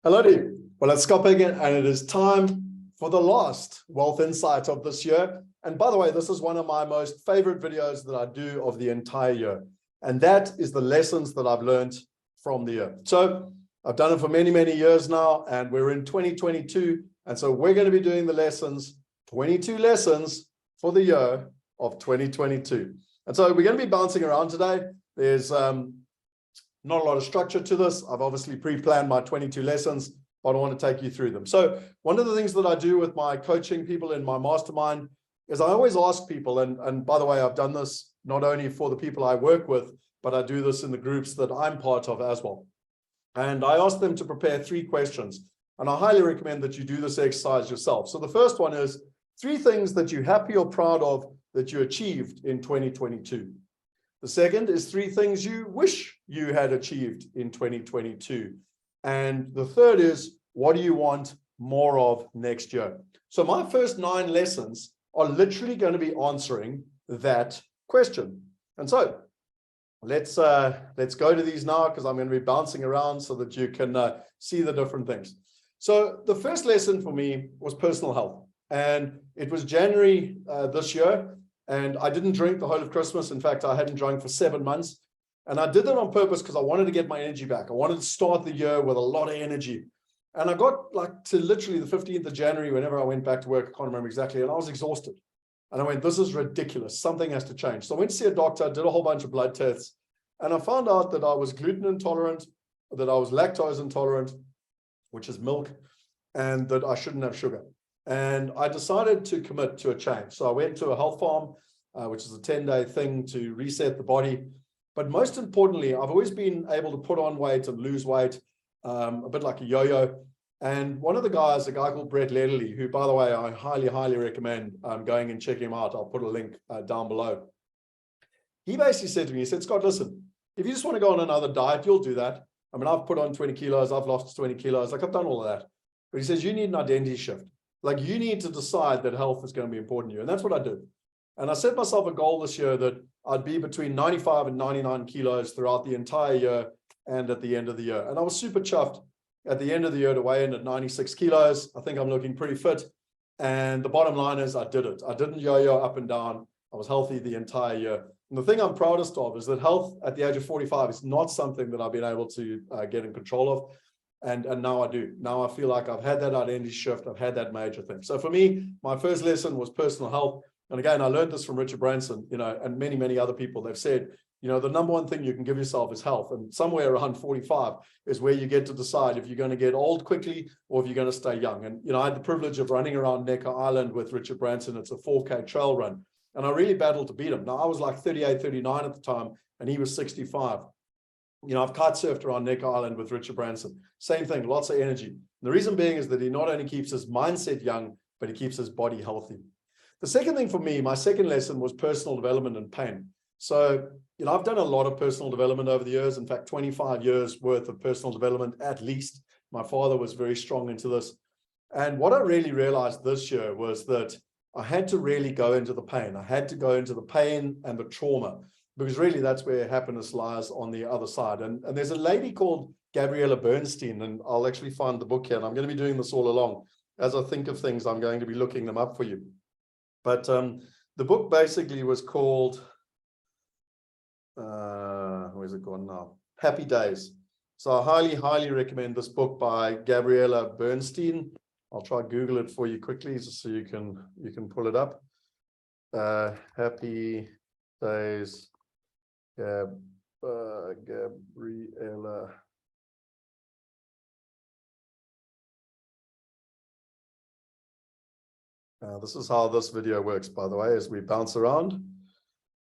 Hello to you. Well, it's Scott Picken, and it is time for the last Wealth Insight of this year. And by the way, this is one of my most favorite videos that I do of the entire year. And that is the lessons that I've learned from the year. So I've done it for many, many years now, and we're in 2022. And so we're going to be doing the lessons, 22 lessons for the year of 2022. And so we're going to be bouncing around today. There's not a lot of structure to this. I've obviously pre-planned my 22 lessons, but I want to take you through them. So one of the things that I do with my coaching people in my mastermind is I always ask people, and by the way, I've done this not only for the people I work with, but I do this in the groups that I'm part of as well. And I ask them to prepare 3 questions. And I highly recommend that you do this exercise yourself. So the first one is 3 things that you're happy or proud of that you achieved in 2022. The second is 3 things you wish you had achieved in 2022. And the third is, what do you want more of next year? So my first 9 lessons are literally going to be answering that question. And so let's go to these now, because I'm going to be bouncing around so that you can see the different things. So the first lesson for me was personal health. And it was January this year. And I didn't drink the whole of Christmas. In fact, I hadn't drunk for 7 months. And I did that on purpose because I wanted to get my energy back. I wanted to start the year with a lot of energy. And I got like to literally the 15th of January, whenever I went back to work, I can't remember exactly, and I was exhausted. And I went, this is ridiculous. Something has to change. So I went to see a doctor, did a whole bunch of blood tests, and I found out that I was gluten intolerant, that I was lactose intolerant, which is milk, and that I shouldn't have sugar. And I decided to commit to a change. So I went to a health farm, which is a 10-day thing to reset the body. But most importantly, I've always been able to put on weight and lose weight, a bit like a yo-yo. And one of the guys, a guy called Brett Ledley, who, by the way, I highly, highly recommend going and checking him out. I'll put a link down below. He basically said to me, he said, Scott, listen, if you just want to go on another diet, you'll do that. I mean, I've put on 20 kilos, I've lost 20 kilos, like I've done all of that. But he says, you need an identity shift. Like, you need to decide that health is going to be important to you. And that's what I did. And I set myself a goal this year that I'd be between 95 and 99 kilos throughout the entire year and at the end of the year. And I was super chuffed at the end of the year to weigh in at 96 kilos. I think I'm looking pretty fit. And the bottom line is I did it. I didn't yo-yo up and down. I was healthy the entire year. And the thing I'm proudest of is that health at the age of 45 is not something that I've been able to get in control of. And now I do. Now I feel like I've had that identity shift. I've had that major thing. So for me, my first lesson was personal health. And again, I learned this from Richard Branson, and many, many other people. They've said, the number one thing you can give yourself is health. And somewhere around 45 is where you get to decide if you're going to get old quickly or if you're going to stay young. And, I had the privilege of running around Necker Island with Richard Branson. It's a 4K trail run. And I really battled to beat him. Now, I was like 38, 39 at the time, and he was 65. I've kite surfed around Necker Island with Richard Branson. Same thing, lots of energy. And the reason being is that he not only keeps his mindset young, but he keeps his body healthy. The second thing for me, my second lesson was personal development and pain. So, I've done a lot of personal development over the years. In fact, 25 years worth of personal development, at least. My father was very strong into this. And what I really realized this year was that I had to really go into the pain. I had to go into the pain and the trauma, because really that's where happiness lies on the other side. And there's a lady called Gabriella Bernstein, and I'll actually find the book here, and I'm going to be doing this all along. As I think of things, I'm going to be looking them up for you. But the book basically was called, where's it gone now? Happy Days. So I highly, highly recommend this book by Gabriella Bernstein. I'll try to Google it for you quickly just so you can pull it up. Happy Days, Gabriella. This is how this video works, by the way, as we bounce around.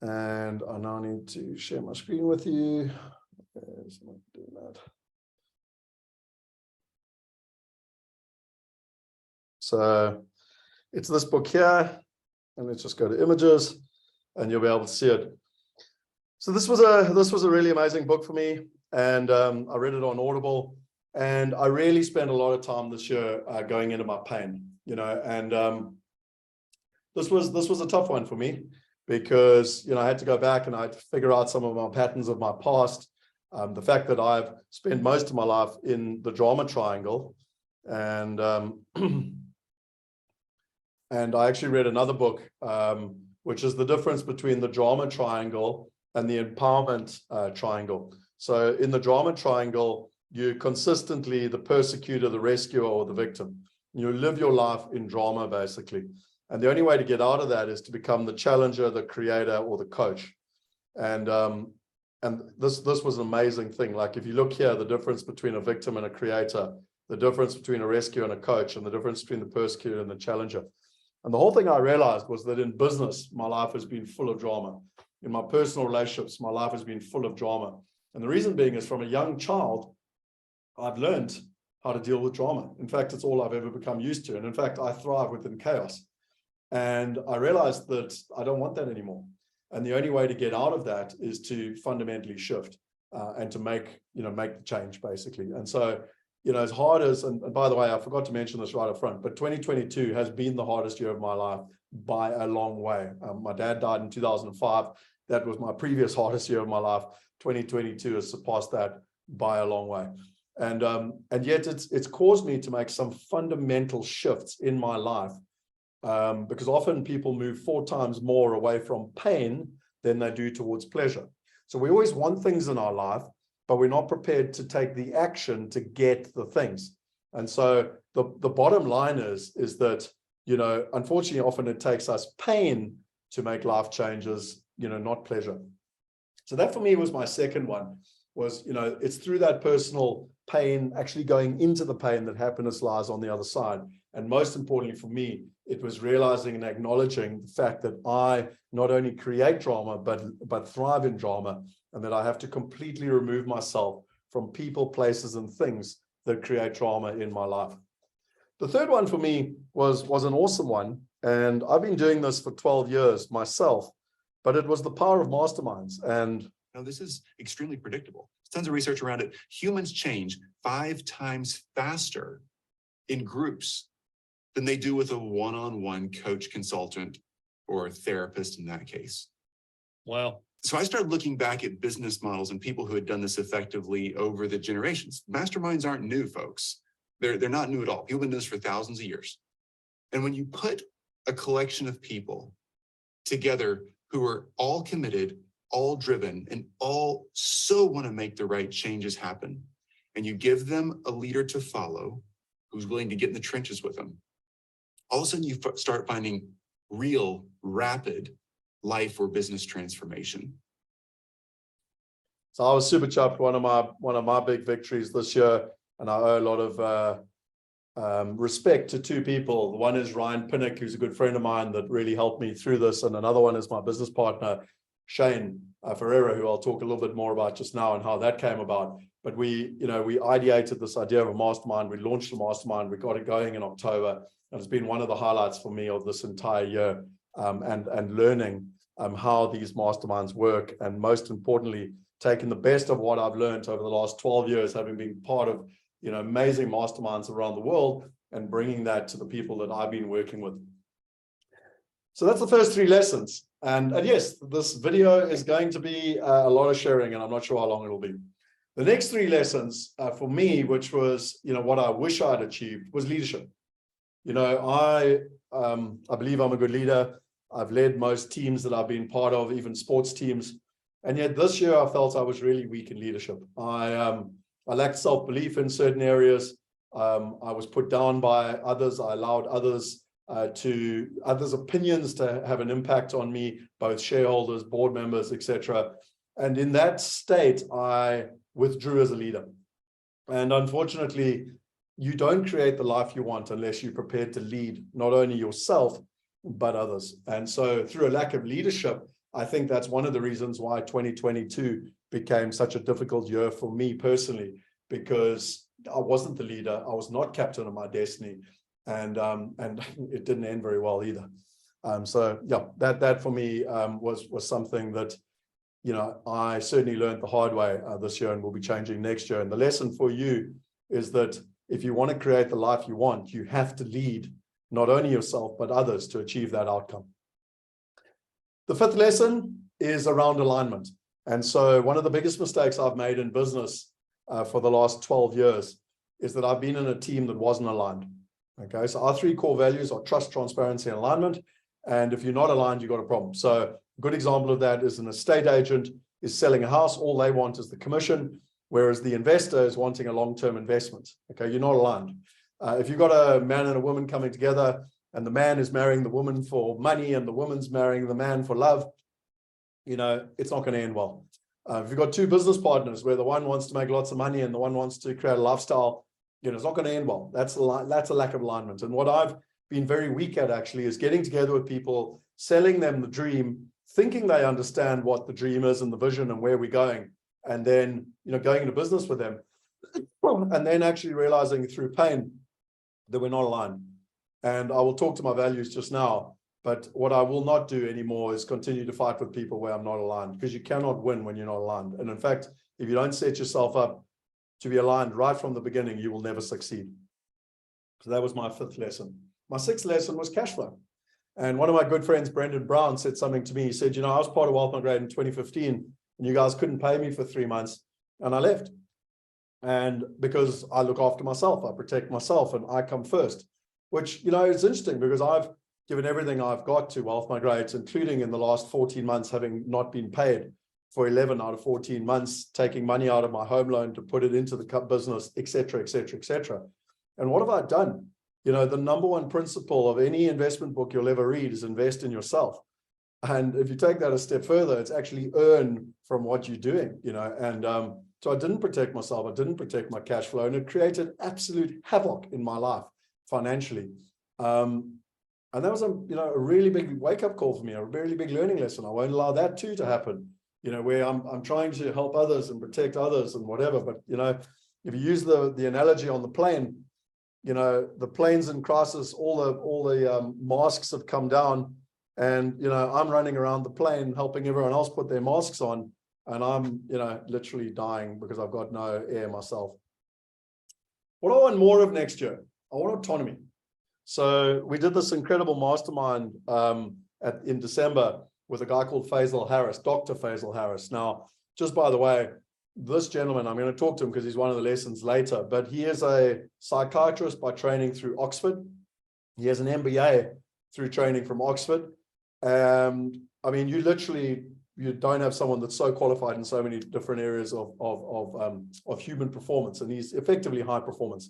And I now need to share my screen with you. Okay, so I'm doing that. So it's this book here, and let's just go to images, and you'll be able to see it. So this was a really amazing book for me, and I read it on Audible, and I really spent a lot of time this year going into my pain, and this was a tough one for me, because I had to go back and I had to figure out some of my patterns of my past. The fact that I've spent most of my life in the drama triangle, and and I actually read another book, which is the difference between the drama triangle and the empowerment triangle. So in the drama triangle, you're consistently the persecutor, the rescuer, or the victim. You live your life in drama, basically. And the only way to get out of that is to become the challenger, the creator, or the coach. And this was an amazing thing. Like if you look here, the difference between a victim and a creator, the difference between a rescuer and a coach, and the difference between the persecutor and the challenger. And the whole thing I realized was that in business, my life has been full of drama. In my personal relationships, my life has been full of drama. And the reason being is from a young child, I've learned how to deal with drama. In fact, it's all I've ever become used to. And in fact, I thrive within chaos. And I realized that I don't want that anymore. And the only way to get out of that is to fundamentally shift and to make the change, basically. And so, as hard as, and by the way, I forgot to mention this right up front, but 2022 has been the hardest year of my life by a long way. My dad died in 2005. That was my previous hardest year of my life. 2022 has surpassed that by a long way. And yet it's caused me to make some fundamental shifts in my life, because often people move 4 times more away from pain than they do towards pleasure. So we always want things in our life, but we're not prepared to take the action to get the things. And so the bottom line is that, unfortunately, often it takes us pain to make life changes, not pleasure. So that for me was my second one, was, it's through that personal pain, actually going into the pain, that happiness lies on the other side. And most importantly for me, it was realizing and acknowledging the fact that I not only create drama, but thrive in drama, and that I have to completely remove myself from people, places, and things that create drama in my life. The third one for me was an awesome one. And I've been doing this for 12 years myself, but it was the power of masterminds. And now, this is extremely predictable. There's tons of research around it. Humans change 5 times faster in groups than they do with a one-on-one coach, consultant, or therapist in that case. Wow. So I started looking back at business models and people who had done this effectively over the generations. Masterminds aren't new, folks. They're not new at all. People have been doing this for thousands of years. And when you put a collection of people together who are all committed, all driven, and all so want to make the right changes happen, and you give them a leader to follow who's willing to get in the trenches with them, all of a sudden you start finding real, rapid life or business transformation. so I was super chuffed. One of my big victories this year, and I owe a lot of respect to 2 people. One is Ryan Picken, who's a good friend of mine that really helped me through this, and another one is my business partner, Shane Ferreira, who I'll talk a little bit more about just now and how that came about. But we ideated this idea of a mastermind. We launched the mastermind. We got it going in October, and it's been one of the highlights for me of this entire year, and learning how these masterminds work, and most importantly, taking the best of what I've learned over the last 12 years, having been part of amazing masterminds around the world, and bringing that to the people that I've been working with. So that's the first 3 lessons. And yes, this video is going to be a lot of sharing, and I'm not sure how long it'll be. The next 3 lessons for me, which was what I wish I'd achieved, was leadership. I believe I'm a good leader. I've led most teams that I've been part of, even sports teams. And yet this year I felt I was really weak in leadership. I lacked self-belief in certain areas. I was put down by others. I allowed others' opinions to have an impact on me, both shareholders, board members, etc. And in that state, I withdrew as a leader. And unfortunately, you don't create the life you want unless you're prepared to lead not only yourself, but others. And so through a lack of leadership, I think that's one of the reasons why 2022 became such a difficult year for me personally, because I wasn't the leader. I was not captain of my destiny. And it didn't end very well either. So yeah, that for me was something that I certainly learned the hard way this year, and will be changing next year. And the lesson for you is that if you want to create the life you want, you have to lead not only yourself but others to achieve that outcome. The 5th lesson is around alignment. And so one of the biggest mistakes I've made in business for the last 12 years is that I've been in a team that wasn't aligned. Okay, so our 3 core values are trust, transparency, and alignment. And if you're not aligned, you've got a problem. So a good example of that is an estate agent is selling a house. All they want is the commission, whereas the investor is wanting a long-term investment. Okay, you're not aligned. If you've got a man and a woman coming together and the man is marrying the woman for money and the woman's marrying the man for love, it's not going to end well. If you've got 2 business partners where the one wants to make lots of money and the one wants to create a lifestyle, it's not going to end well. That's a lack of alignment. And what I've been very weak at actually is getting together with people, selling them the dream, thinking they understand what the dream is and the vision and where we're going, and then going into business with them, and then actually realizing through pain that we're not aligned. And I will talk to my values just now, but what I will not do anymore is continue to fight with people where I'm not aligned, because you cannot win when you're not aligned. And in fact, if you don't set yourself up to be aligned right from the beginning, you will never succeed. So that was my 5th lesson. My 6th lesson was cash flow. And one of my good friends, Brendan Brown, said something to me. He said, I was part of Wealth Migrate in 2015, and you guys couldn't pay me for 3 months, and I left. And because I look after myself, I protect myself, and I come first, which, it's interesting because I've given everything I've got to Wealth Migrate, including in the last 14 months, having not been paid for 11 out of 14 months, taking money out of my home loan to put it into the business, et cetera, et cetera, et cetera. And what have I done? The number one principle of any investment book you'll ever read is invest in yourself. And if you take that a step further, it's actually earn from what you're doing, and so I didn't protect myself. I didn't protect my cash flow, and it created absolute havoc in my life financially. And that was a really big wake-up call for me, a really big learning lesson. I won't allow that too to happen, where I'm trying to help others and protect others and whatever. But, if you use the analogy on the plane, the plane's in crisis, all the masks have come down, and, I'm running around the plane helping everyone else put their masks on, and I'm, literally dying because I've got no air myself. What I want more of next year, I want autonomy. So we did this incredible mastermind in December with a guy called Faisal Harris, Dr. Faisal Harris. Now, just by the way, this gentleman, I'm going to talk to him because he's one of the lessons later, but he is a psychiatrist by training through Oxford. He has an MBA through training from Oxford. I mean, you don't have someone that's so qualified in so many different areas of human performance, and he's effectively high performance.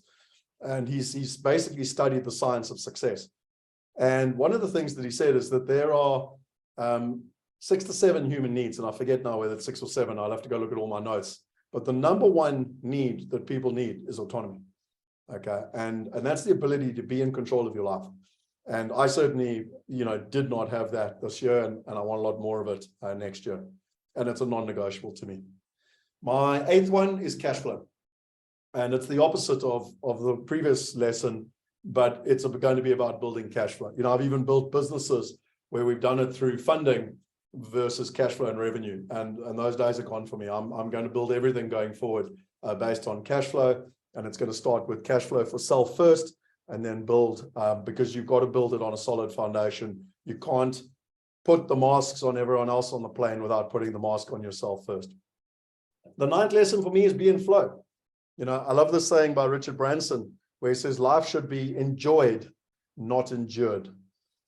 And he's basically studied the science of success. And one of the things that he said is that there are 6 to 7 human needs, and I forget now whether it's 6 or 7. I'll have to go look at all my notes. But the number one need that people need is autonomy. Okay, and that's the ability to be in control of your life. And I certainly, did not have that this year, and I want a lot more of it next year. And it's a non-negotiable to me. My 8th one is cash flow. And it's the opposite of the previous lesson, but it's going to be about building cash flow. I've even built businesses where we've done it through funding versus cash flow and revenue. And those days are gone for me. I'm going to build everything going forward based on cash flow. And it's going to start with cash flow for self first, and then build, because you've got to build it on a solid foundation. You can't put the masks on everyone else on the plane without putting the mask on yourself first. The 9th lesson for me is be in flow. I love this saying by Richard Branson, where he says, life should be enjoyed, not endured.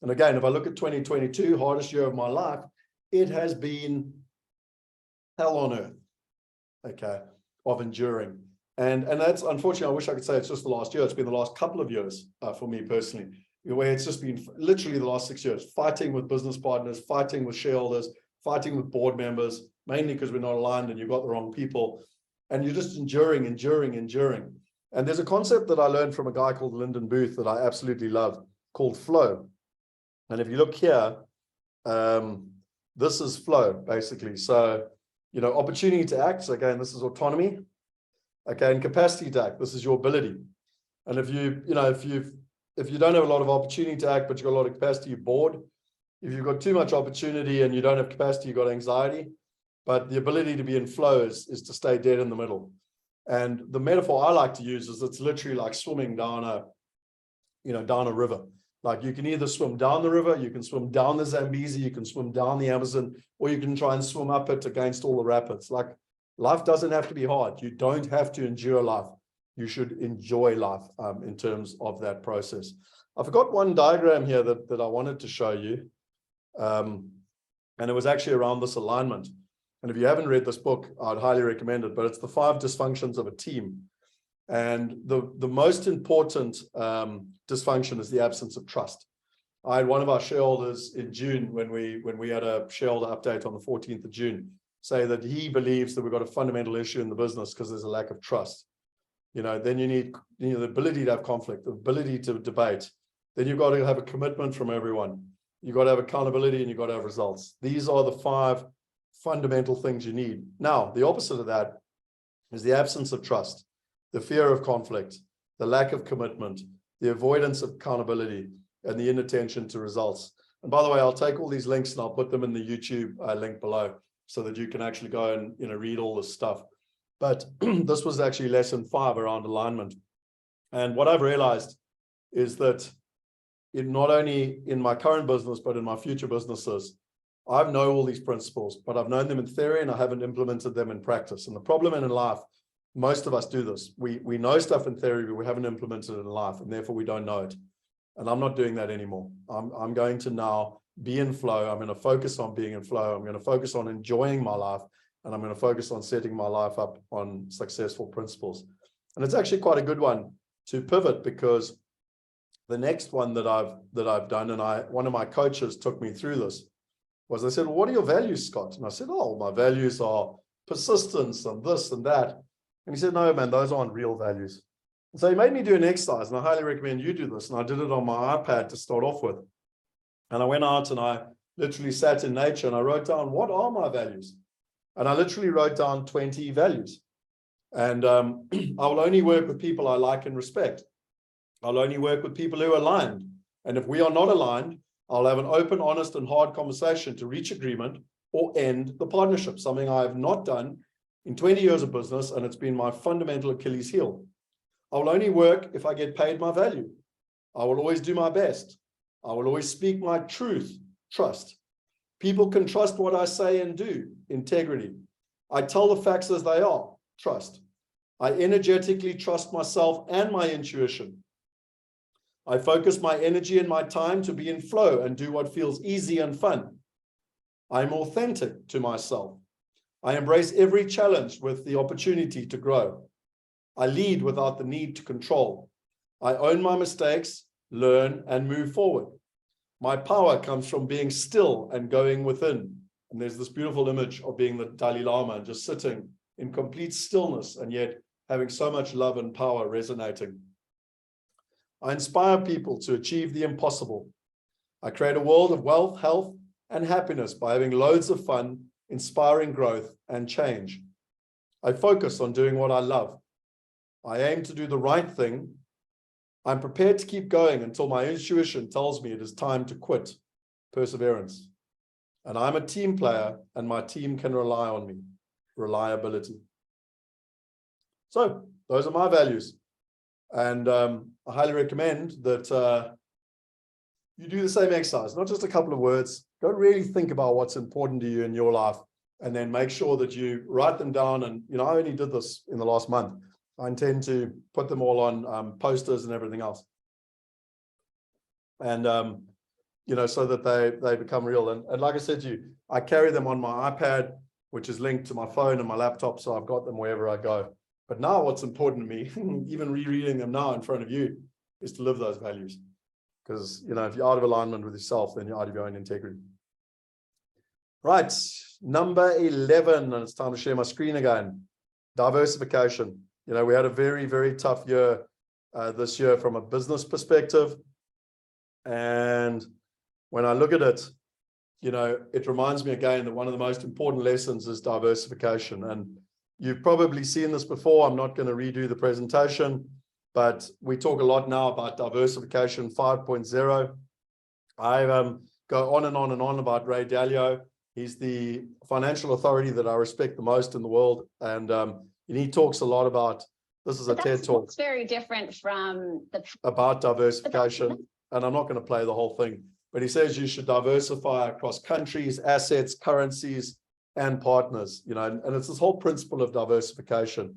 And again, if I look at 2022, hardest year of my life, it has been hell on earth, okay, of enduring. And that's, unfortunately, I wish I could say it's just the last year. It's been the last couple of years for me personally, where it's just been literally the last 6 years, fighting with business partners, fighting with shareholders, fighting with board members, mainly because we're not aligned and you've got the wrong people. And you're just enduring. And there's a concept that I learned from a guy called Lyndon Booth that I absolutely love, called flow. And if you look here, this is flow, basically. So, opportunity to act. So again, this is autonomy. Okay, and capacity to act. This is your ability. And if you don't have a lot of opportunity to act, but you've got a lot of capacity, you're bored. If you've got too much opportunity and you don't have capacity, you've got anxiety. But the ability to be in flow is to stay dead in the middle. And the metaphor I like to use is it's literally like swimming down a river. Like you can either swim down the river, you can swim down the Zambezi, you can swim down the Amazon, or you can try and swim up it against all the rapids. Like life doesn't have to be hard. You don't have to endure life. You should enjoy life in terms of that process. I've got one diagram here that I wanted to show you. And it was actually around this alignment. And if you haven't read this book, I'd highly recommend it, but it's the 5 dysfunctions of a team. And the most important dysfunction is the absence of trust. I had one of our shareholders in June when we had a shareholder update on the 14th of June say that he believes that we've got a fundamental issue in the business because there's a lack of trust. Then you need the ability to have conflict, the ability to debate. Then you've got to have a commitment from everyone. You've got to have accountability and you've got to have results. These are the 5 fundamental things you need. Now, the opposite of that is the absence of trust, the fear of conflict, the lack of commitment, the avoidance of accountability, and the inattention to results. And by the way, I'll take all these links and I'll put them in the YouTube link below so that you can actually go and read all this stuff. But this was actually lesson 5 around alignment. And what I've realized is that not only in my current business, but in my future businesses, I know all these principles, but I've known them in theory and I haven't implemented them in practice. And the problem in life, most of us do this. We know stuff in theory, but we haven't implemented it in life, and therefore we don't know it. And I'm not doing that anymore. I'm going to now be in flow. I'm going to focus on being in flow. I'm going to focus on enjoying my life, and I'm going to focus on setting my life up on successful principles. And it's actually quite a good one to pivot, because the next one that I've done, and one of my coaches took me through this, was I said, well, what are your values, Scott? And I said, oh, my values are persistence and this and that. And he said, no, man, those aren't real values. And so he made me do an exercise, and I highly recommend you do this. And I did it on my iPad to start off with. And I went out and I literally sat in nature and I wrote down, what are my values? And I literally wrote down 20 values. And I will only work with people I like and respect. I'll only work with people who are aligned. And if we are not aligned, I'll have an open, honest, and hard conversation to reach agreement or end the partnership, something I have not done in 20 years of business, and it's been my fundamental Achilles heel. I will only work if I get paid my value. I will always do my best. I will always speak my truth, trust. People can trust what I say and do, integrity. I tell the facts as they are, trust. I energetically trust myself and my intuition. I focus my energy and my time to be in flow and do what feels easy and fun. I'm authentic to myself. I embrace every challenge with the opportunity to grow. I lead without the need to control. I own my mistakes, learn, and move forward. My power comes from being still and going within. And there's this beautiful image of being the Dalai Lama and just sitting in complete stillness and yet having so much love and power resonating. I inspire people to achieve the impossible. I create a world of wealth, health, and happiness by having loads of fun, inspiring growth and change. I focus on doing what I love. I aim to do the right thing. I'm prepared to keep going until my intuition tells me it is time to quit. Perseverance. And I'm a team player, and my team can rely on me. Reliability. So those are my values. And I highly recommend that you do the same exercise, not just a couple of words. Go really think about what's important to you in your life, and then make sure that you write them down. And, I only did this in the last month. I intend to put them all on posters and everything else. And, so that they become real. And like I said to you, I carry them on my iPad, which is linked to my phone and my laptop. So I've got them wherever I go. But now what's important to me, even rereading them now in front of you, is to live those values. Because, if you're out of alignment with yourself, then you're out of your own integrity. Right, number 11, and it's time to share my screen again. Diversification. We had a very, very tough year this year from a business perspective. And when I look at it, it reminds me again that one of the most important lessons is diversification. And you've probably seen this before. I'm not going to redo the presentation, but we talk a lot now about diversification 5.0. I go on and on and on about Ray Dalio. He's the financial authority that I respect the most in the world. And he talks a lot about, this is a TED Talk. It's very different from about diversification. and I'm not going to play the whole thing, but he says you should diversify across countries, assets, currencies, and partners, and it's this whole principle of diversification.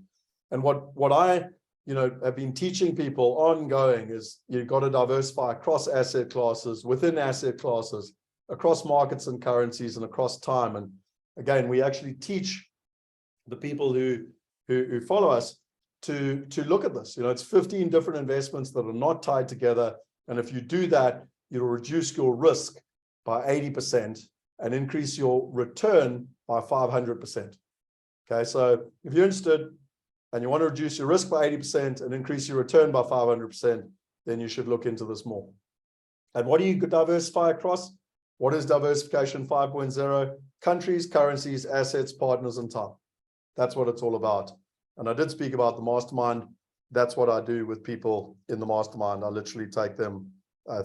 And what I, have been teaching people ongoing is you've got to diversify across asset classes, within asset classes, across markets and currencies, and across time. And again, we actually teach the people who follow us to look at this. It's 15 different investments that are not tied together. And if you do that, you'll reduce your risk by 80% and increase your return by 500%. Okay, so if you're interested and you want to reduce your risk by 80% and increase your return by 500%, then you should look into this more. And what do you diversify across? What is diversification 5.0? Countries, currencies, assets, partners, and time. That's what it's all about. And I did speak about the mastermind. That's what I do with people in the mastermind. I literally take them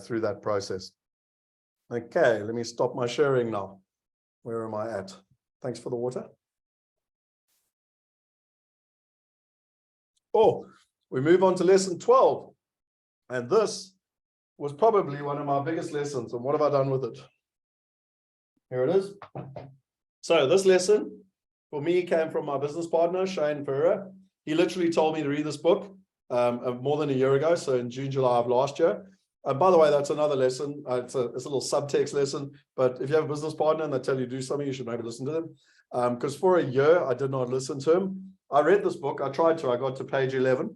through that process. Okay, let me stop my sharing now. Where am I at? Thanks for the water. Oh, we move on to lesson 12. And this was probably one of my biggest lessons. And what have I done with it? Here it is. So this lesson for me came from my business partner, Shane Ferreira. He literally told me to read this book more than a year ago. So in June, July of last year. And by the way, that's another lesson. It's a little subtext lesson. But if you have a business partner and they tell you to do something, you should maybe listen to them. Because for a year, I did not listen to him. I read this book. I tried to. I got to page 11.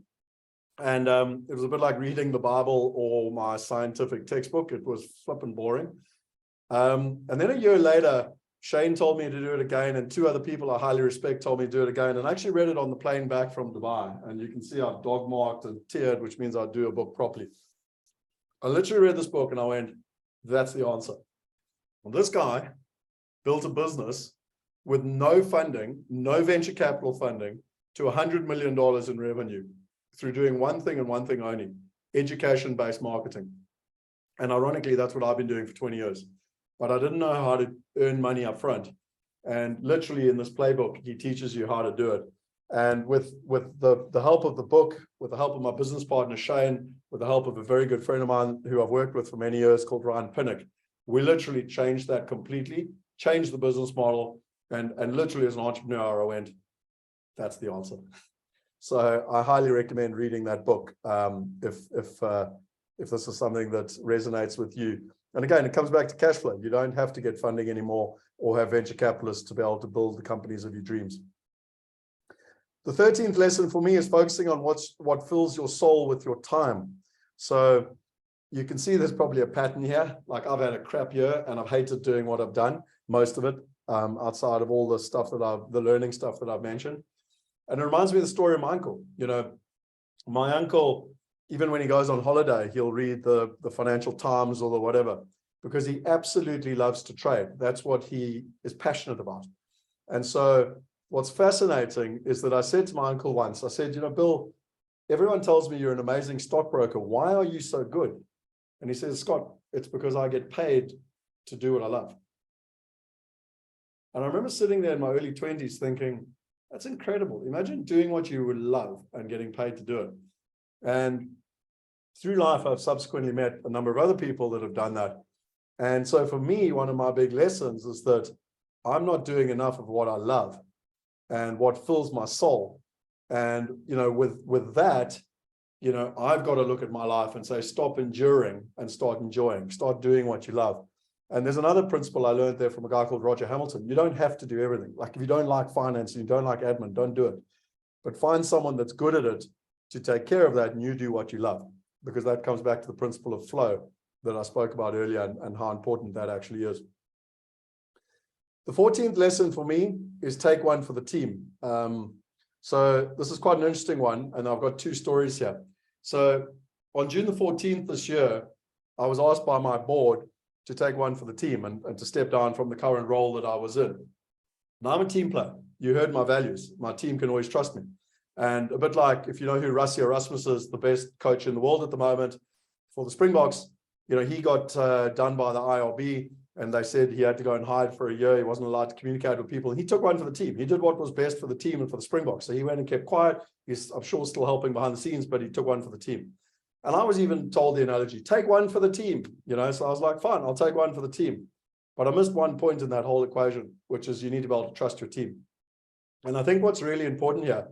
And it was a bit like reading the Bible or my scientific textbook. It was flipping boring. And then a year later, Shane told me to do it again, and two other people I highly respect told me to do it again. And I actually read it on the plane back from Dubai. And you can see I've dog marked and tiered, which means I do a book properly. I literally read this book and I went, that's the answer. Well, this guy built a business with no funding, no venture capital funding, to $100 million in revenue through doing one thing and one thing only, education-based marketing. And ironically, that's what I've been doing for 20 years. But I didn't know how to earn money up front. And literally in this playbook, he teaches you how to do it. And with the help of the book, with the help of my business partner, Shane, with the help of a very good friend of mine who I've worked with for many years called Ryan Pinnock, we literally changed that completely, changed the business model. And literally as an entrepreneur, I went, that's the answer. So I highly recommend reading that book if this is something that resonates with you. And again, it comes back to cash flow. You don't have to get funding anymore or have venture capitalists to be able to build the companies of your dreams. The 13th lesson for me is focusing on what fills your soul with your time. So you can see there's probably a pattern here. Like I've had a crap year and I've hated doing what I've done, most of it, outside of all the stuff the learning stuff that I've mentioned. And it reminds me of the story of my uncle. My uncle, even when he goes on holiday, he'll read the Financial Times or the whatever, because he absolutely loves to trade. That's what he is passionate about. And so what's fascinating is that I said to my uncle once, I said, Bill, everyone tells me you're an amazing stockbroker. Why are you so good? And he says, Scott, it's because I get paid to do what I love. And I remember sitting there in my early 20s thinking, that's incredible. Imagine doing what you would love and getting paid to do it. And through life, I've subsequently met a number of other people that have done that. And so for me, one of my big lessons is that I'm not doing enough of what I love and what fills my soul. And, with that, I've got to look at my life and say, stop enduring and start enjoying, start doing what you love. And there's another principle I learned there from a guy called Roger Hamilton. You don't have to do everything. Like if you don't like finance, you don't like admin, don't do it. But find someone that's good at it to take care of that, and you do what you love, because that comes back to the principle of flow that I spoke about earlier and how important that actually is. The 14th lesson for me is take one for the team. So this is quite an interesting one, and I've got two stories here. So on June the 14th this year, I was asked by my board to take one for the team and to step down from the current role that I was in. Now I'm a team player. You heard my values. My team can always trust me. And a bit like, if you know who Rassie Erasmus is, the best coach in the world at the moment for the Springboks, he got done by the IRB, and they said he had to go and hide for a year. He wasn't allowed to communicate with people. And he took one for the team. He did what was best for the team and for the Springboks. So he went and kept quiet. He's, I'm sure, still helping behind the scenes, but he took one for the team. And I was even told the analogy, take one for the team, you know, so I was like, fine, I'll take one for the team. But I missed one point in that whole equation, which is you need to be able to trust your team. And I think what's really important here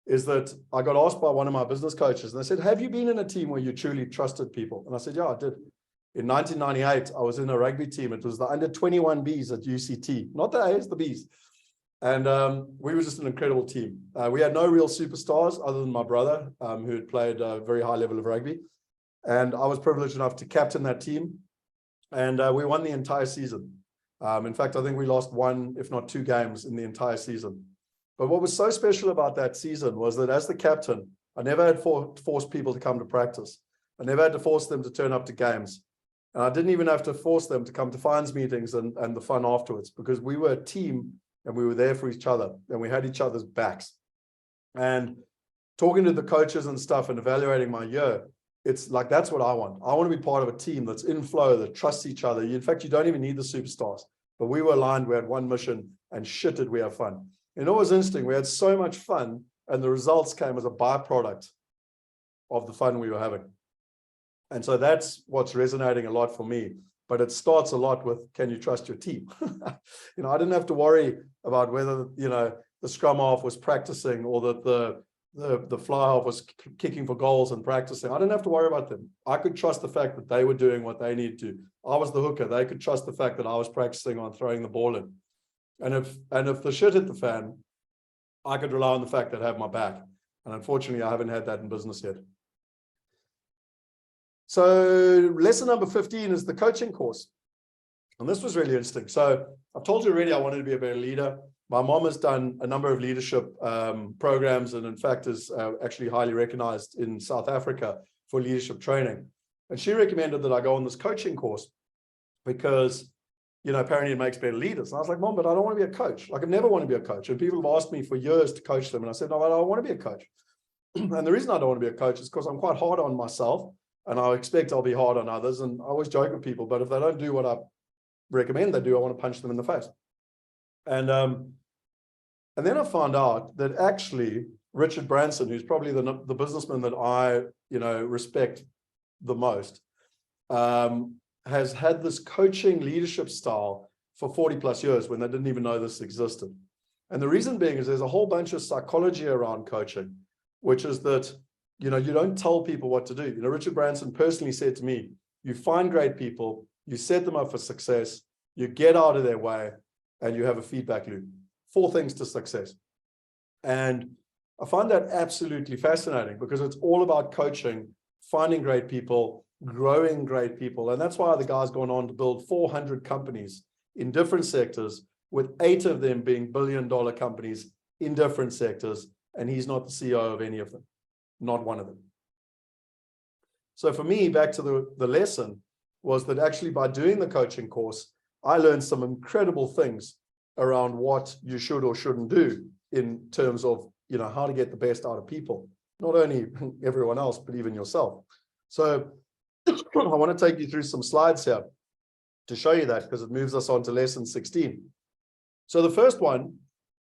is that I got asked by one of my business coaches, and they said, have you been in a team where you truly trusted people? And I said, yeah, I did. In 1998, I was in a rugby team. It was the under 21 Bs at UCT, not the A's, the Bs. And we were just an incredible team. We had no real superstars other than my brother, who had played a very high level of rugby. And I was privileged enough to captain that team. And we won the entire season. In fact, I think we lost one, if not two games in the entire season. But what was so special about that season was that as the captain, I never had forced people to come to practice. I never had to force them to turn up to games. And I didn't even have to force them to come to finance meetings and the fun afterwards, because we were a team and we were there for each other and we had each other's backs. And talking to the coaches and stuff and evaluating my year, it's like, that's what I want. I want to be part of a team that's in flow, that trusts each other. In fact, you don't even need the superstars, but we were aligned. We had one mission, and shit, did we have fun. And it was interesting. We had so much fun, and the results came as a byproduct of the fun we were having. And so that's what's resonating a lot for me. But it starts a lot with, can you trust your team? You know, I didn't have to worry about whether, you know, the scrum half was practicing or that the fly half was kicking for goals and practicing. I didn't have to worry about them. I could trust the fact that they were doing what they needed to. I was the hooker. They could trust the fact that I was practicing on throwing the ball in. And if the shit hit the fan, I could rely on the fact that I have my back. And unfortunately, I haven't had that in business yet. So lesson number 15 is the coaching course. And this was really interesting. So I've told you already I wanted to be a better leader. My mom has done a number of leadership programs, and in fact is actually highly recognized in South Africa for leadership training. And she recommended that I go on this coaching course because, you know, apparently it makes better leaders. And I was like, Mom, but I don't want to be a coach. Like, I've never wanted to be a coach. And people have asked me for years to coach them. And I said, no, I don't want to be a coach. And the reason I don't want to be a coach is because I'm quite hard on myself, and I expect I'll be hard on others. And I always joke with people, but if they don't do what I recommend they do, I want to punch them in the face. And then I found out that actually Richard Branson, who's probably the businessman that I, you know, respect the most, has had this coaching leadership style for 40 plus years when they didn't even know this existed. And the reason being is there's a whole bunch of psychology around coaching, which is that, you know, you don't tell people what to do. You know, Richard Branson personally said to me, you find great people, you set them up for success, you get out of their way, and you have a feedback loop. 4 things to success. And I find that absolutely fascinating because it's all about coaching, finding great people, growing great people. And that's why the guy's gone on to build 400 companies in different sectors, with 8 of them being billion-dollar companies in different sectors. And he's not the CEO of any of them, not one of them. So for me, back to the lesson was that actually by doing the coaching course, I learned some incredible things around what you should or shouldn't do in terms of, you know, how to get the best out of people, not only everyone else, but even yourself. So I want to take you through some slides here to show you that, because it moves us on to lesson 16. So the first one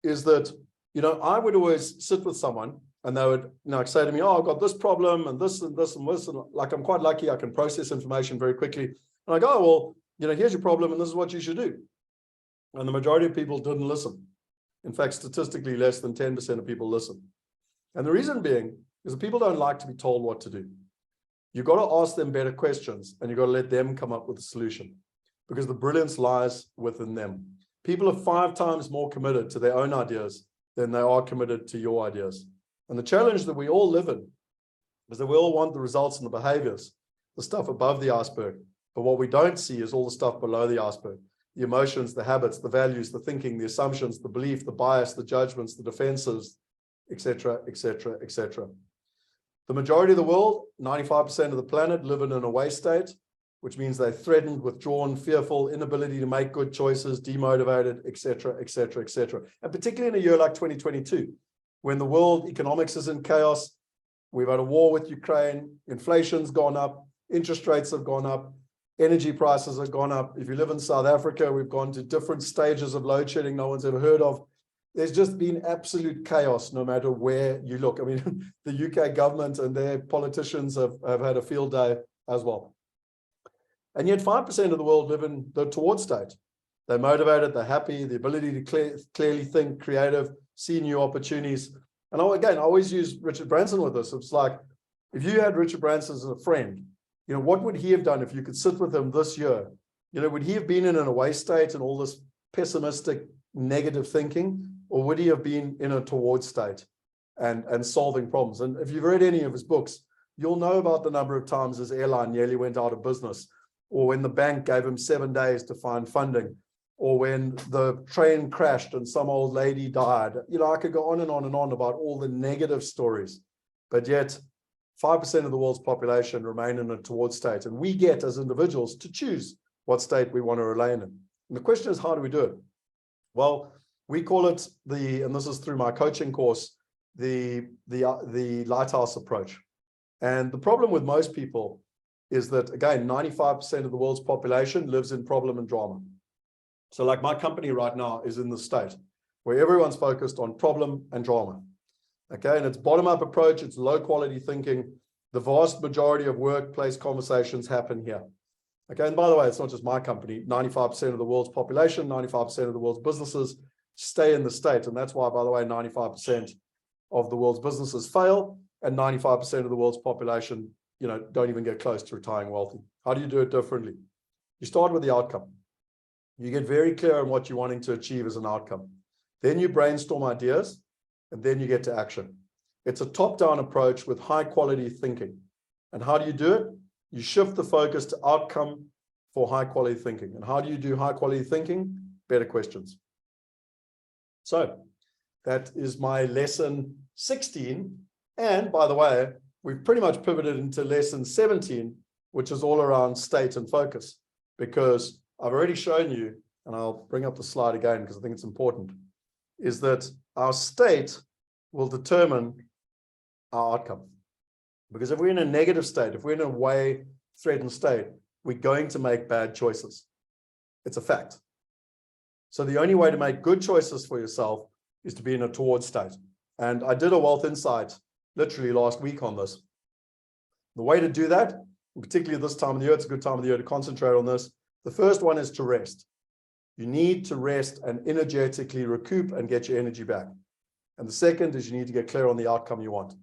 is that, you know, I would always sit with someone and they would, you know, say to me, oh, I've got this problem and this and this and this. And like, I'm quite lucky, I can process information very quickly. And I go, oh, well, you know, here's your problem and this is what you should do. And the majority of people didn't listen. In fact, statistically, less than 10% of people listen. And the reason being is that people don't like to be told what to do. You've got to ask them better questions, and you've got to let them come up with a solution, because the brilliance lies within them. People are 5 times more committed to their own ideas than they are committed to your ideas. And the challenge that we all live in is that we all want the results and the behaviors, the stuff above the iceberg. But what we don't see is all the stuff below the iceberg. The emotions, the habits, the values, the thinking, the assumptions, the belief, the bias, the judgments, the defenses, etc., etc., etc. The majority of the world, 95% of the planet, live in an away state, which means they're threatened, withdrawn, fearful, inability to make good choices, demotivated, etc., etc., etc. And particularly in a year like 2022, when the world economics is in chaos, we've had a war with Ukraine, inflation's gone up, interest rates have gone up, energy prices have gone up. If you live in South Africa, we've gone to different stages of load shedding no one's ever heard of. there's just been absolute chaos no matter where you look. I mean, the UK government and their politicians have had a field day as well. And yet 5% of the world live in the toward state. They're motivated, they're happy, the ability to clearly think, creative, see new opportunities. And again, I always use Richard Branson with this. It's like, if you had Richard Branson as a friend, you know, what would he have done if you could sit with him this year? You know, would he have been in an away state and all this pessimistic, negative thinking? Or would he have been in a toward state and solving problems? And if you've read any of his books, you'll know about the number of times his airline nearly went out of business, or when the bank gave him 7 days to find funding, or when the train crashed and some old lady died. You know, I could go on and on and on about all the negative stories, but yet 5% of the world's population remain in a toward state. And we get, as individuals, to choose what state we want to remain in. And the question is, how do we do it? Well, we call it and this is through my coaching course, the lighthouse approach. And the problem with most people is that, again, 95% of the world's population lives in problem and drama. So like my company right now is in the state where everyone's focused on problem and drama. Okay, and it's bottom-up approach, it's low-quality thinking. The vast majority of workplace conversations happen here. Okay, and by the way, it's not just my company. 95% of the world's population, 95% of the world's businesses stay in the state. And that's why, by the way, 95% of the world's businesses fail, and 95% of the world's population, you know, don't even get close to retiring wealthy. How do you do it differently? You start with the outcome. You get very clear on what you're wanting to achieve as an outcome. Then you brainstorm ideas, and then you get to action. It's a top-down approach with high-quality thinking. And how do you do it? You shift the focus to outcome for high-quality thinking. And how do you do high-quality thinking? Better questions. So that is my lesson 16. And by the way, we've pretty much pivoted into lesson 17, which is all around state and focus, because I've already shown you, and I'll bring up the slide again because I think it's important, is that our state will determine our outcome. Because if we're in a negative state, if we're in a way threatened state, we're going to make bad choices. It's a fact. So the only way to make good choices for yourself is to be in a toward state. And I did a Wealth Insight literally last week on this. The way to do that, particularly this time of the year, it's a good time of the year to concentrate on this. The first one is to rest. You need to rest and energetically recoup and get your energy back. And the second is you need to get clear on the outcome you want.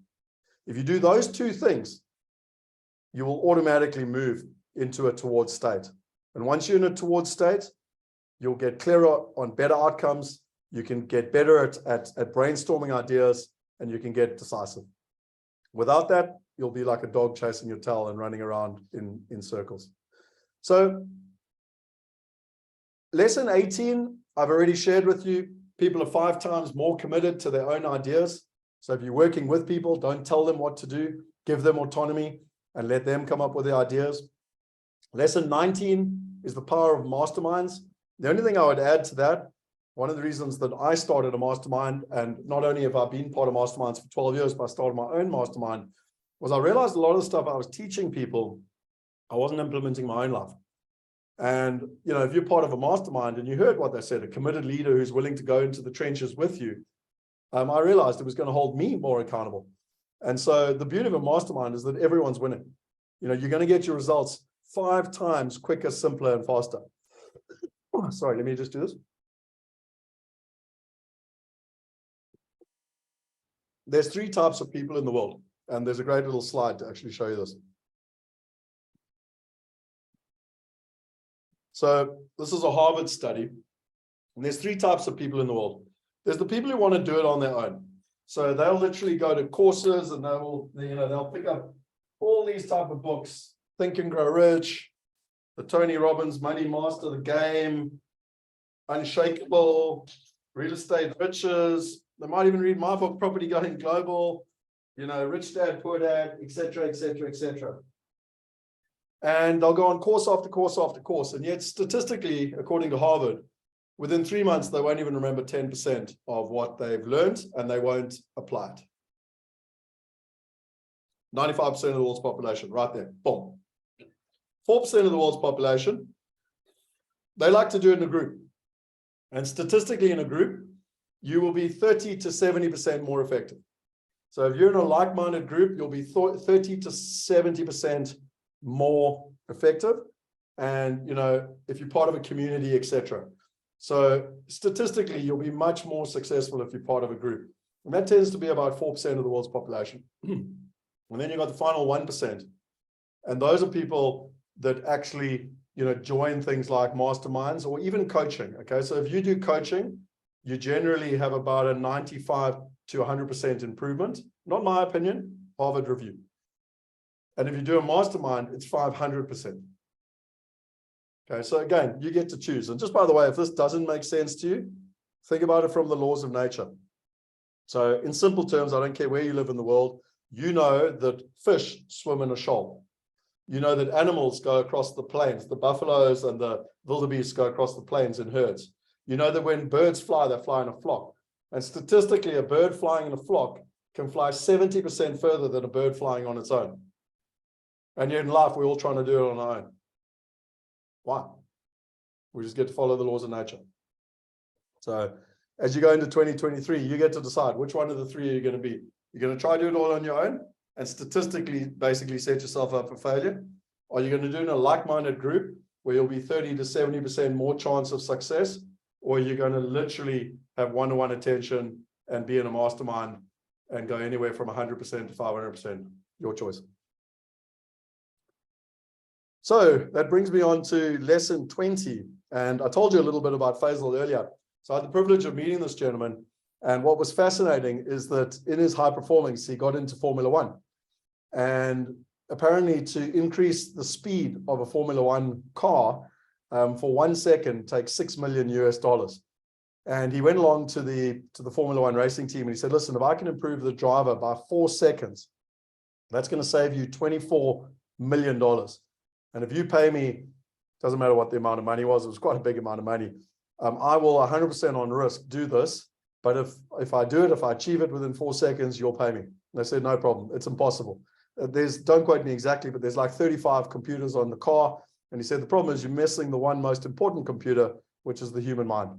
If you do those two things, you will automatically move into a toward state. And once you're in a toward state, you'll get clearer on better outcomes. You can get better at brainstorming ideas, and you can get decisive. Without that, you'll be like a dog chasing your tail and running around in circles. So lesson 18, I've already shared with you. People are 5 times more committed to their own ideas. So if you're working with people, don't tell them what to do. Give them autonomy and let them come up with the ideas. Lesson 19 is the power of masterminds. The only thing I would add to that, one of the reasons that I started a mastermind, and not only have I been part of masterminds for 12 years, but I started my own mastermind, was I realized a lot of the stuff I was teaching people, I wasn't implementing my own life. And, you know, if you're part of a mastermind and you heard what they said, a committed leader who's willing to go into the trenches with you, I realized it was going to hold me more accountable. And so the beauty of a mastermind is that everyone's winning. You know, you're going to get your results 5 times quicker, simpler, and faster. Sorry, let me just do this. There's 3 types of people in the world, and there's a great little slide to actually show you this. So this is a Harvard study, and there's 3 types of people in the world. There's the people who want to do it on their own. So they'll literally go to courses and they'll pick up all these type of books, Think and Grow Rich, the Tony Robbins Money Master the Game, Unshakable, Real Estate Riches. They might even read my book, Property Going Global, you know, Rich Dad, Poor Dad, etc., etc., etc. And they'll go on course after course after course. And yet statistically, according to Harvard, within 3 months, they won't even remember 10% of what they've learned, and they won't apply it. 95% of the world's population, right there, boom. 4% of the world's population, they like to do it in a group. And statistically in a group, you will be 30 to 70% more effective. So if you're in a like-minded group, you'll be 30 to 70% more effective. And, you know, if you're part of a community, etc. So statistically, you'll be much more successful if you're part of a group. And that tends to be about 4% of the world's population. And then you've got the final 1%. And those are people that actually, you know, join things like masterminds or even coaching. Okay, so if you do coaching, you generally have about a 95 to 100% improvement. Not my opinion, Harvard review. And if you do a mastermind, it's 500%. Okay, so again, you get to choose. And just by the way, if this doesn't make sense to you, think about it from the laws of nature. So in simple terms, I don't care where you live in the world, you know that fish swim in a shoal. You know that animals go across the plains, the buffaloes and the wildebeest go across the plains in herds. You know that when birds fly, they fly in a flock. And statistically, a bird flying in a flock can fly 70% further than a bird flying on its own. And yet in life, we're all trying to do it on our own. Why? We just get to follow the laws of nature. So as you go into 2023, you get to decide which one of the three are you going to be. You're going to try to do it all on your own and statistically basically set yourself up for failure. Are you going to do it in a like-minded group where you'll be 30 to 70% more chance of success? Or you're going to literally have one-to-one attention and be in a mastermind and go anywhere from 100% to 500%, your choice. So that brings me on to lesson 20. And I told you a little bit about Faisal earlier. So I had the privilege of meeting this gentleman. And what was fascinating is that in his high performance, he got into Formula One. And apparently to increase the speed of a Formula One car for 1 second takes $6 million US. And he went along to the Formula One racing team and he said, listen, if I can improve the driver by 4 seconds, that's going to save you $24 million. And if you pay me, doesn't matter what the amount of money was, it was quite a big amount of money. I will 100% on risk do this. But if I do it, if I achieve it within 4 seconds, you'll pay me. And they said, no problem. It's impossible. Don't quote me exactly, but there's like 35 computers on the car. And he said, the problem is you're missing the one most important computer, which is the human mind.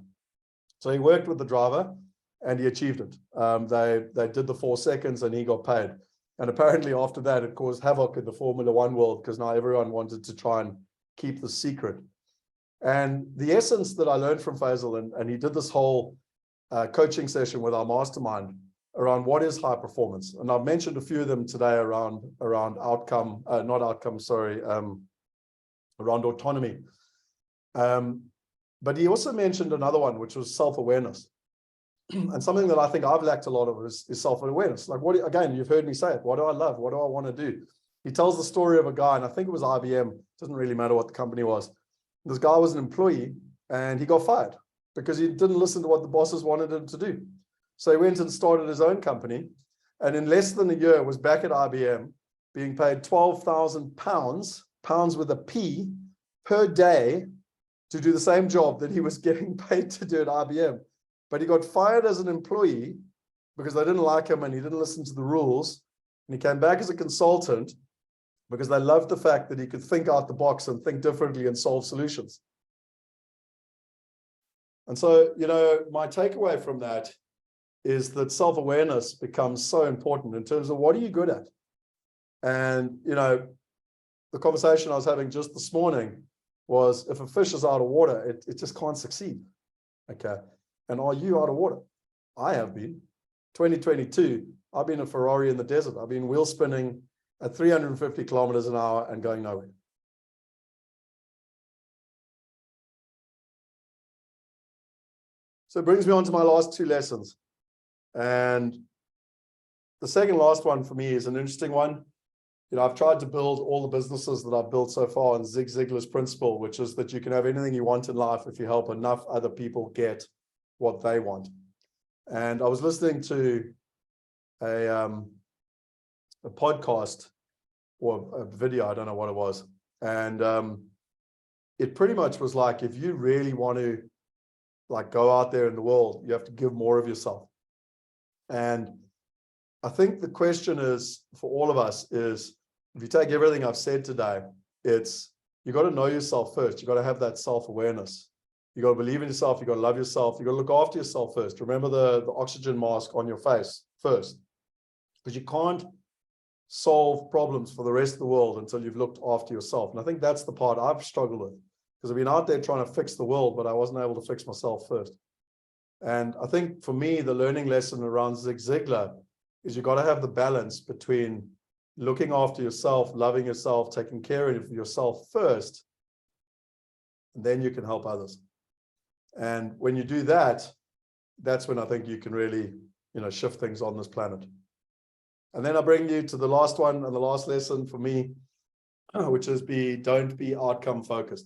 So he worked with the driver and he achieved it. They did the 4 seconds and he got paid. And apparently after that, it caused havoc in the Formula One world because now everyone wanted to try and keep the secret. And the essence that I learned from Faisal, and he did this whole coaching session with our mastermind around what is high performance. And I've mentioned a few of them today around outcome, around autonomy. But he also mentioned another one, which was self-awareness. And something that I think I've lacked a lot of is self-awareness. Like again, you've heard me say it. What do I love? What do I want to do? He tells the story of a guy, and I think it was IBM. Doesn't really matter what the company was. This guy was an employee and he got fired because he didn't listen to what the bosses wanted him to do. So he went and started his own company. And in less than a year was back at IBM being paid £12,000, pounds with a P, per day to do the same job that he was getting paid to do at IBM. But he got fired as an employee because they didn't like him and he didn't listen to the rules. And he came back as a consultant because they loved the fact that he could think out the box and think differently and solve solutions. And so, you know, my takeaway from that is that self-awareness becomes so important in terms of what are you good at? And, you know, the conversation I was having just this morning was if a fish is out of water, it just can't succeed. Okay. And are you out of water? I have been. 2022, I've been a Ferrari in the desert. I've been wheel spinning at 350 kilometers an hour and going nowhere. So it brings me on to my last two lessons. And the second last one for me is an interesting one. You know, I've tried to build all the businesses that I've built so far on Zig Ziglar's principle, which is that you can have anything you want in life if you help enough other people get what they want. And I was listening to a podcast or a video, I don't know what it was. And it pretty much was like, if you really want to like go out there in the world, you have to give more of yourself. And I think the question is for all of us is, if you take everything I've said today, it's, you got to know yourself first. You got to have that self-awareness. You got to believe in yourself. You got to love yourself. You got to look after yourself first. Remember the oxygen mask on your face first, because you can't solve problems for the rest of the world until you've looked after yourself. And I think that's the part I've struggled with, because I've been out there trying to fix the world, but I wasn't able to fix myself first. And I think for me, the learning lesson around Zig Ziglar is you got to have the balance between looking after yourself, loving yourself, taking care of yourself first, and then you can help others. And when you do that, that's when I think you can really, shift things on this planet. And then I bring you to the last one and the last lesson for me, which is don't be outcome focused.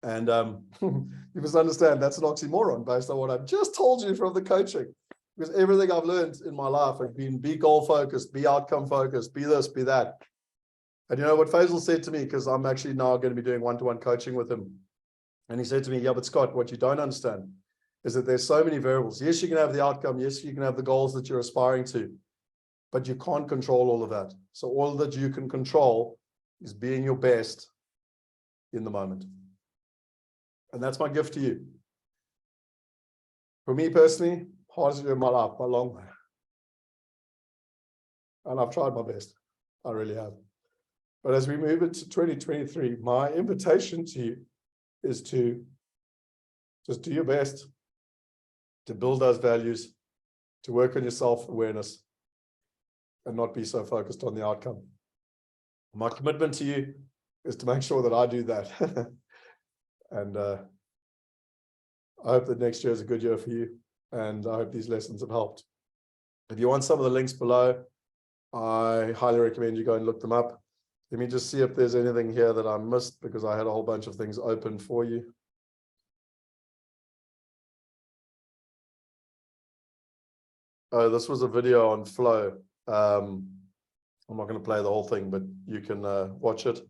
And you must understand that's an oxymoron based on what I've just told you from the coaching, because everything I've learned in my life has been be goal focused, be outcome focused, be this, be that. And you know what Faisal said to me, because I'm actually now going to be doing one-to-one coaching with him. And he said to me, yeah, but Scott, what you don't understand is that there's so many variables. Yes, you can have the outcome. Yes, you can have the goals that you're aspiring to, but you can't control all of that. So all that you can control is being your best in the moment. And that's my gift to you. For me personally, hardest year of my life, by a long way. And I've tried my best. I really have. But as we move into 2023, my invitation to you is to just do your best, to build those values, to work on your self-awareness, and not be so focused on the outcome. My commitment to you is to make sure that I do that. And I hope that next year is a good year for you. And I hope these lessons have helped. If you want some of the links below, I highly recommend you go and look them up. Let me just see if there's anything here that I missed, because I had a whole bunch of things open for you. Oh, this was a video on flow. I'm not going to play the whole thing, but you can watch it.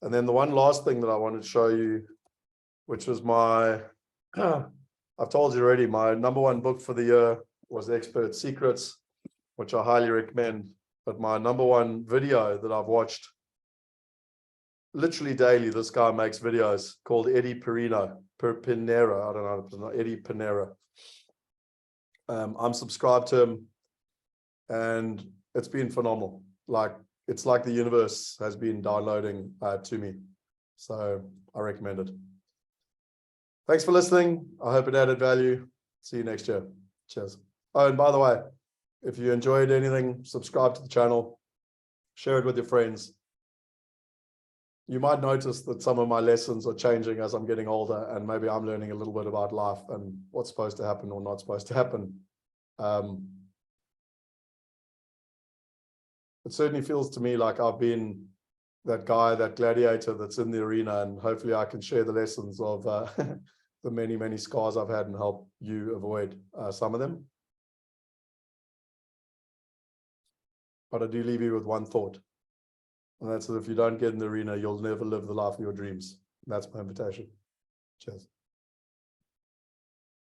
And then the one last thing that I wanted to show you, which was I've told you already, my #1 book for the year was Expert Secrets, which I highly recommend. But my #1 video that I've watched literally daily, this guy makes videos, called Eddie Pinero. I don't know, Eddie Pinero. I'm subscribed to him, and it's been phenomenal. It's like the universe has been downloading to me. So I recommend it. Thanks for listening. I hope it added value. See you next year. Cheers. Oh, and by the way, if you enjoyed anything, subscribe to the channel, share it with your friends. You might notice that some of my lessons are changing as I'm getting older, and maybe I'm learning a little bit about life and what's supposed to happen or not supposed to happen. It certainly feels to me like I've been that guy, that gladiator that's in the arena, and hopefully I can share the lessons of the many, many scars I've had and help you avoid some of them. But I do leave you with one thought. And that's that if you don't get in the arena, you'll never live the life of your dreams. And that's my invitation. Cheers.